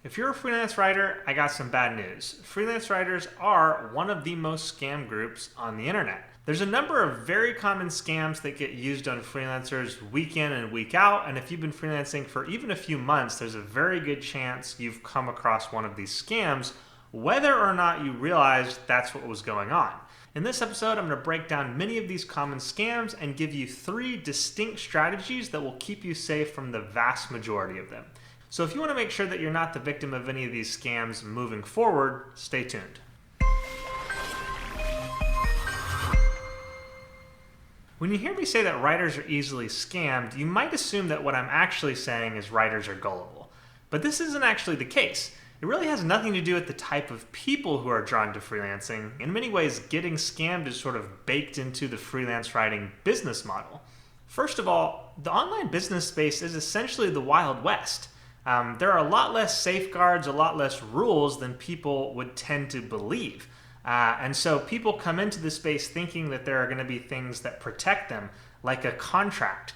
If you're a freelance writer, I got some bad news. Freelance writers are one of the most scam groups on the internet. There's a number of very common scams that get used on freelancers week in and week out, and if you've been freelancing for even a few months, there's a very good chance you've come across one of these scams, whether or not you realized that's what was going on. In this episode, I'm going to break down many of these common scams and give you 3 distinct strategies that will keep you safe from the vast majority of them. So if you want to make sure that you're not the victim of any of these scams moving forward, stay tuned. When you hear me say that writers are easily scammed, you might assume that what I'm actually saying is writers are gullible. But this isn't actually the case. It really has nothing to do with the type of people who are drawn to freelancing. In many ways, getting scammed is sort of baked into the freelance writing business model. First of all, the online business space is essentially the Wild West. There are a lot less safeguards, a lot less rules than people would tend to believe. And so people come into the space thinking that there are going to be things that protect them, like a contract,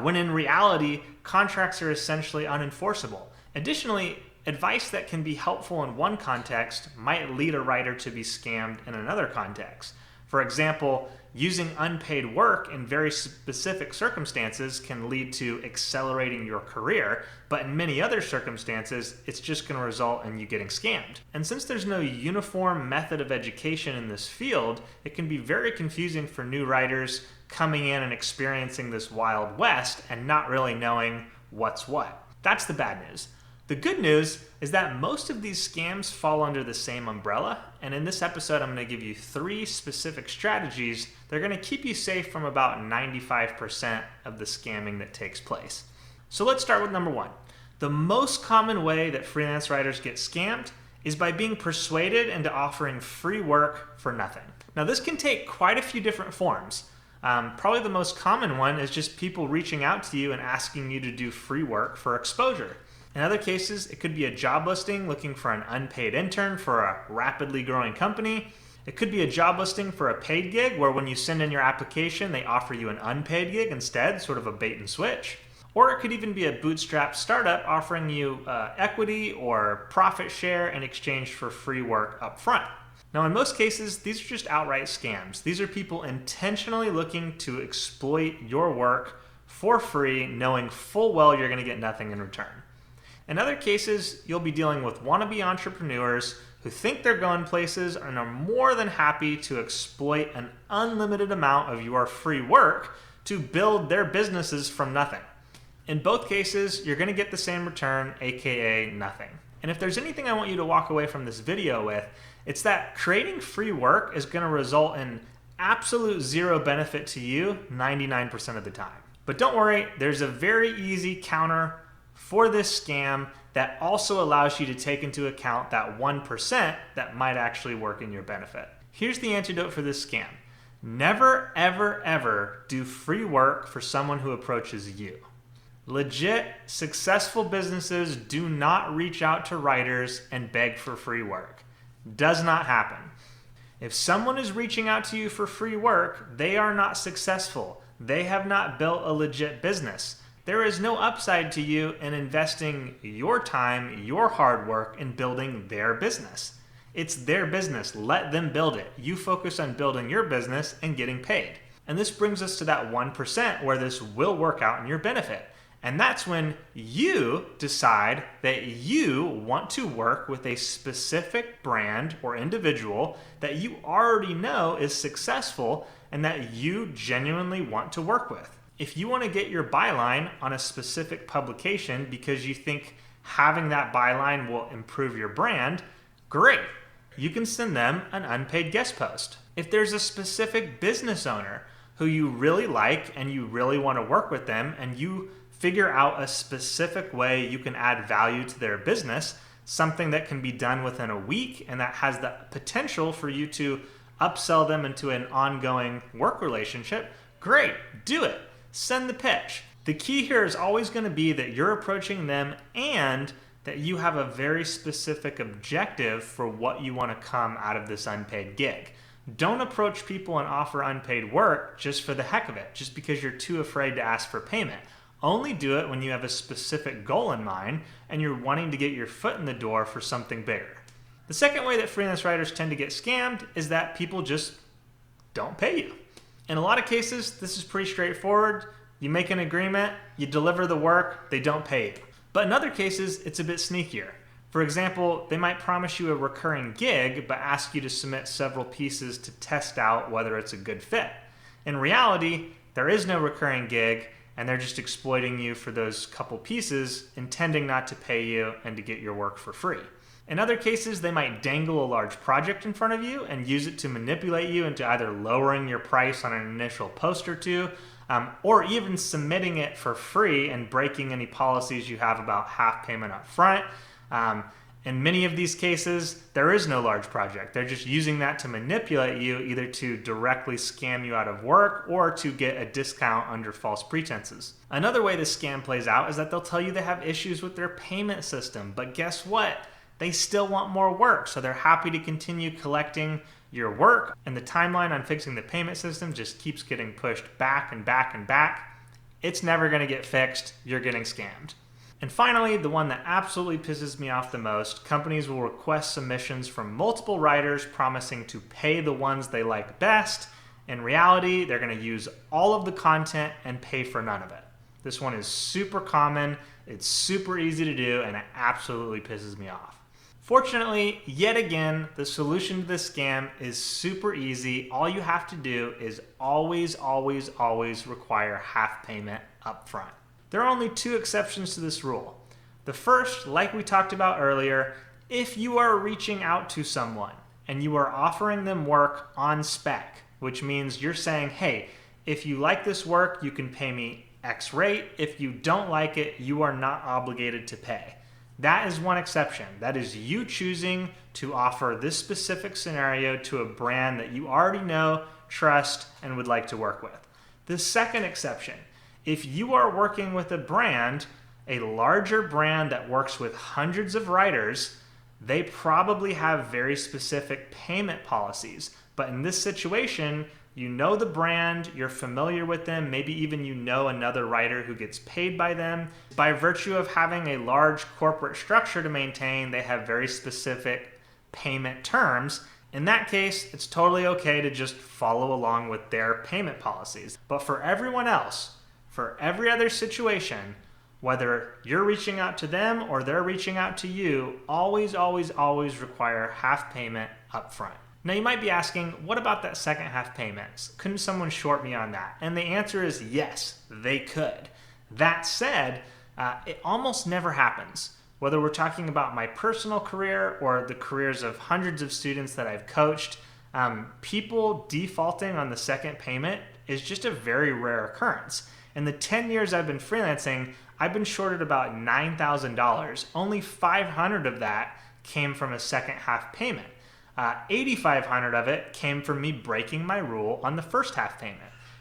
when in reality, contracts are essentially unenforceable. Additionally, advice that can be helpful in one context might lead a writer to be scammed in another context. For example, using unpaid work in very specific circumstances can lead to accelerating your career, but in many other circumstances, it's just going to result in you getting scammed. And since there's no uniform method of education in this field, it can be very confusing for new writers coming in and experiencing this Wild West and not really knowing what's what. That's the bad news. The good news is that most of these scams fall under the same umbrella, and in this episode I'm going to give you 3 specific strategies that are going to keep you safe from about 95% of the scamming that takes place. So let's start with number 1. The most common way that freelance writers get scammed is by being persuaded into offering free work for nothing. Now this can take quite a few different forms. Probably the most common one is just people reaching out to you and asking you to do free work for exposure. In other cases, it could be a job listing looking for an unpaid intern for a rapidly growing company. It could be a job listing for a paid gig where when you send in your application, they offer you an unpaid gig instead, sort of a bait and switch. Or it could even be a bootstrap startup offering you equity or profit share in exchange for free work up front. Now, in most cases, these are just outright scams. These are people intentionally looking to exploit your work for free, knowing full well you're going to get nothing in return. In other cases, you'll be dealing with wannabe entrepreneurs who think they're going places and are more than happy to exploit an unlimited amount of your free work to build their businesses from nothing. In both cases, you're going to get the same return, aka nothing. And if there's anything I want you to walk away from this video with, it's that creating free work is going to result in absolute zero benefit to you 99% of the time. But don't worry, there's a very easy counter for this scam that also allows you to take into account that 1% that might actually work in your benefit. Here's the antidote for this scam. Never, ever, ever do free work for someone who approaches you. Legit, successful businesses do not reach out to writers and beg for free work. Does not happen. If someone is reaching out to you for free work, they are not successful. They have not built a legit business. There is no upside to you in investing your time, your hard work in building their business. It's their business. Let them build it. You focus on building your business and getting paid. And this brings us to that 1% where this will work out in your benefit. And that's when you decide that you want to work with a specific brand or individual that you already know is successful and that you genuinely want to work with. If you want to get your byline on a specific publication because you think having that byline will improve your brand, great. You can send them an unpaid guest post. If there's a specific business owner who you really like and you really want to work with them and you figure out a specific way you can add value to their business, something that can be done within a week and that has the potential for you to upsell them into an ongoing work relationship, great, do it. Send the pitch. The key here is always going to be that you're approaching them and that you have a very specific objective for what you want to come out of this unpaid gig. Don't approach people and offer unpaid work just for the heck of it, just because you're too afraid to ask for payment. Only do it when you have a specific goal in mind and you're wanting to get your foot in the door for something bigger. The second way that freelance writers tend to get scammed is that people just don't pay you. In a lot of cases, this is pretty straightforward. You make an agreement, you deliver the work, they don't pay you. But in other cases, it's a bit sneakier. For example, they might promise you a recurring gig, but ask you to submit several pieces to test out whether it's a good fit. In reality, there is no recurring gig, and they're just exploiting you for those couple pieces, intending not to pay you and to get your work for free. In other cases, they might dangle a large project in front of you and use it to manipulate you into either lowering your price on an initial post or two, or even submitting it for free and breaking any policies you have about half payment up front. In many of these cases, there is no large project. They're just using that to manipulate you, either to directly scam you out of work or to get a discount under false pretenses. Another way this scam plays out is that they'll tell you they have issues with their payment system, but guess what? They still want more work, so they're happy to continue collecting your work, and the timeline on fixing the payment system just keeps getting pushed back and back and back. It's never going to get fixed. You're getting scammed. And finally, the one that absolutely pisses me off the most, companies will request submissions from multiple writers promising to pay the ones they like best. In reality, they're going to use all of the content and pay for none of it. This one is super common, it's super easy to do, and it absolutely pisses me off. Fortunately, yet again, the solution to this scam is super easy. All you have to do is always require half payment up front. There are only two exceptions to this rule. The first, like we talked about earlier, if you are reaching out to someone and you are offering them work on spec, which means you're saying, hey, if you like this work, you can pay me X rate. If you don't like it, you are not obligated to pay. That is one exception. That is you choosing to offer this specific scenario to a brand that you already know, trust, and would like to work with. The second exception, if you are working with a brand, a larger brand that works with hundreds of writers, they probably have very specific payment policies. But in this situation, you know the brand, you're familiar with them, maybe even you know another writer who gets paid by them. By virtue of having a large corporate structure to maintain, they have very specific payment terms. In that case, it's totally okay to just follow along with their payment policies. But for everyone else, for every other situation, whether you're reaching out to them or they're reaching out to you, always require half payment up front. Now you might be asking, what about that second half payments? Couldn't someone short me on that? And the answer is yes, they could. That said, it almost never happens. Whether we're talking about my personal career or the careers of hundreds of students that I've coached, people defaulting on the second payment is just a very rare occurrence. In the 10 years I've been freelancing, I've been shorted about $9,000. Only $500 of that came from a second half payment. $8,500 of it came from me breaking my rule on the first half payment.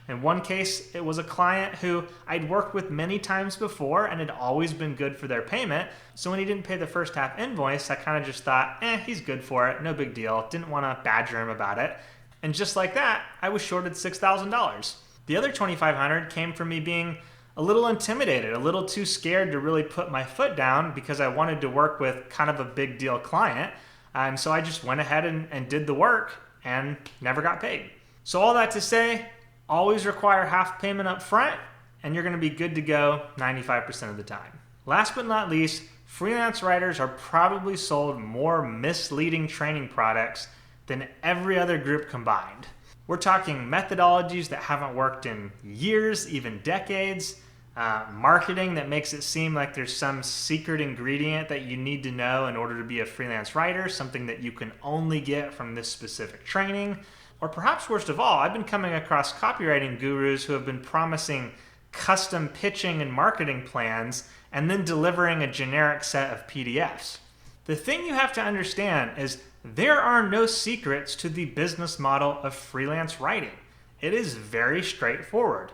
In one case, it was a client who I'd worked with many times before and had always been good for their payment. So when he didn't pay the first half invoice, I kind of just thought, he's good for it, no big deal. Didn't want to badger him about it. And just like that, I was shorted $6,000. The other $2,500 came from me being a little intimidated, a little too scared to really put my foot down because I wanted to work with kind of a big deal client. And so I just went ahead and did the work and never got paid. So all that to say, always require half payment up front and you're going to be good to go 95% of the time. Last but not least, freelance writers are probably sold more misleading training products than every other group combined. We're talking methodologies that haven't worked in years, even decades, marketing that makes it seem like there's some secret ingredient that you need to know in order to be a freelance writer, something that you can only get from this specific training. Or perhaps worst of all, I've been coming across copywriting gurus who have been promising custom pitching and marketing plans and then delivering a generic set of PDFs. The thing you have to understand is there are no secrets to the business model of freelance writing. It is very straightforward.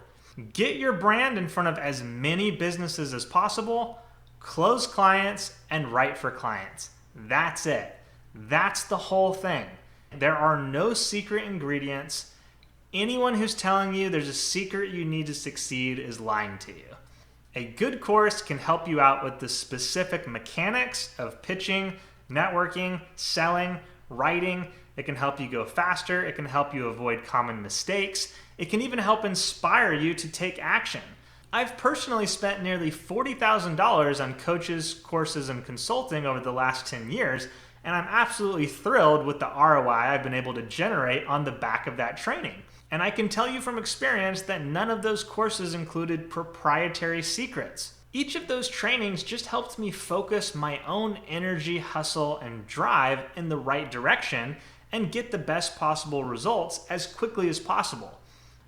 Get your brand in front of as many businesses as possible, close clients, and write for clients. That's it. That's the whole thing. There are no secret ingredients. Anyone who's telling you there's a secret you need to succeed is lying to you. A good course can help you out with the specific mechanics of pitching, networking, selling, writing. It can help you go faster. It can help you avoid common mistakes. It can even help inspire you to take action. I've personally spent nearly $40,000 on coaches, courses, and consulting over the last 10 years, and I'm absolutely thrilled with the ROI I've been able to generate on the back of that training. And I can tell you from experience that none of those courses included proprietary secrets. Each of those trainings just helped me focus my own energy, hustle, and drive in the right direction and get the best possible results as quickly as possible.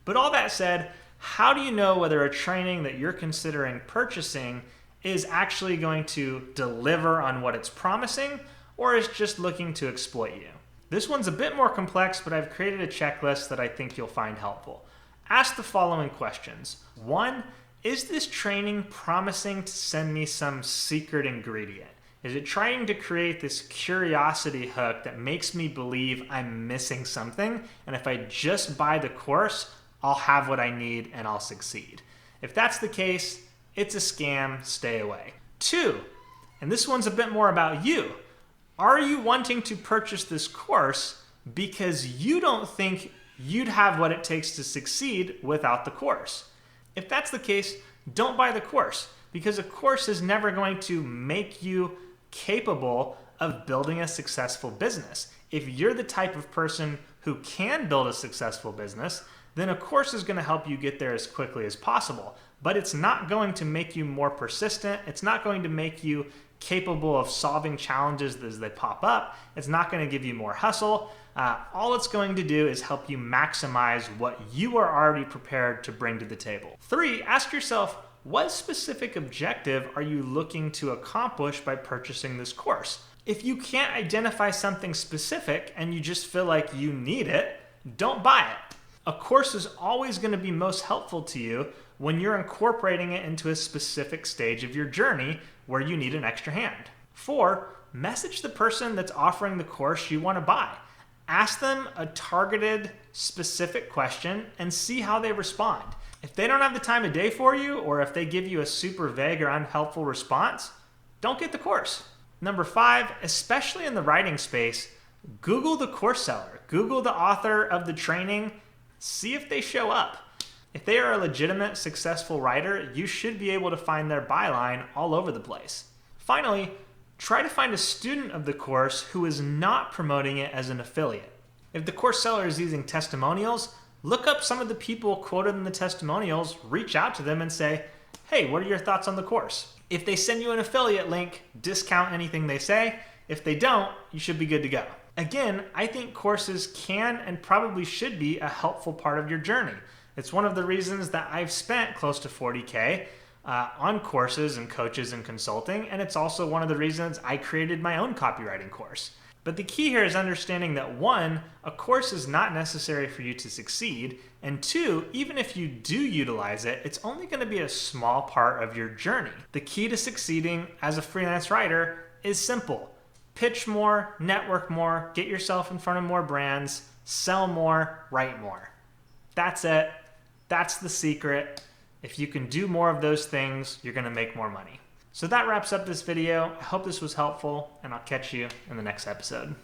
But all that said, how do you know whether a training that you're considering purchasing is actually going to deliver on what it's promising or is just looking to exploit you? This one's a bit more complex, but I've created a checklist that I think you'll find helpful. Ask the following questions. 1, is this training promising to send me some secret ingredient? Is it trying to create this curiosity hook that makes me believe I'm missing something, and if I just buy the course, I'll have what I need and I'll succeed? If that's the case, it's a scam, stay away. 2, and this one's a bit more about you. Are you wanting to purchase this course because you don't think you'd have what it takes to succeed without the course? If that's the case, don't buy the course, because a course is never going to make you capable of building a successful business. If you're the type of person who can build a successful business, then a course is going to help you get there as quickly as possible. But it's not going to make you more persistent. It's not going to make you capable of solving challenges as they pop up. It's not going to give you more hustle. All it's going to do is help you maximize what you are already prepared to bring to the table. 3, ask yourself, what specific objective are you looking to accomplish by purchasing this course? If you can't identify something specific and you just feel like you need it, don't buy it. A course is always going to be most helpful to you when you're incorporating it into a specific stage of your journey where you need an extra hand. 4, message the person that's offering the course you want to buy. Ask them a targeted, specific question and see how they respond. If they don't have the time of day for you, or if they give you a super vague or unhelpful response, don't get the course. Number 5, especially in the writing space, Google the course seller. Google the author of the training. See if they show up. If they are a legitimate, successful writer, you should be able to find their byline all over the place. Finally, try to find a student of the course who is not promoting it as an affiliate. If the course seller is using testimonials, look up some of the people quoted in the testimonials, reach out to them and say, hey, what are your thoughts on the course? If they send you an affiliate link, discount anything they say. If they don't, you should be good to go. Again, I think courses can and probably should be a helpful part of your journey. It's one of the reasons that I've spent close to $40K on courses and coaches and consulting, and it's also one of the reasons I created my own copywriting course. But the key here is understanding that 1, a course is not necessary for you to succeed, and 2, even if you do utilize it, it's only going to be a small part of your journey. The key to succeeding as a freelance writer is simple. Pitch more, network more, get yourself in front of more brands, sell more, write more. That's it. That's the secret. If you can do more of those things, you're going to make more money. So that wraps up this video. I hope this was helpful, and I'll catch you in the next episode.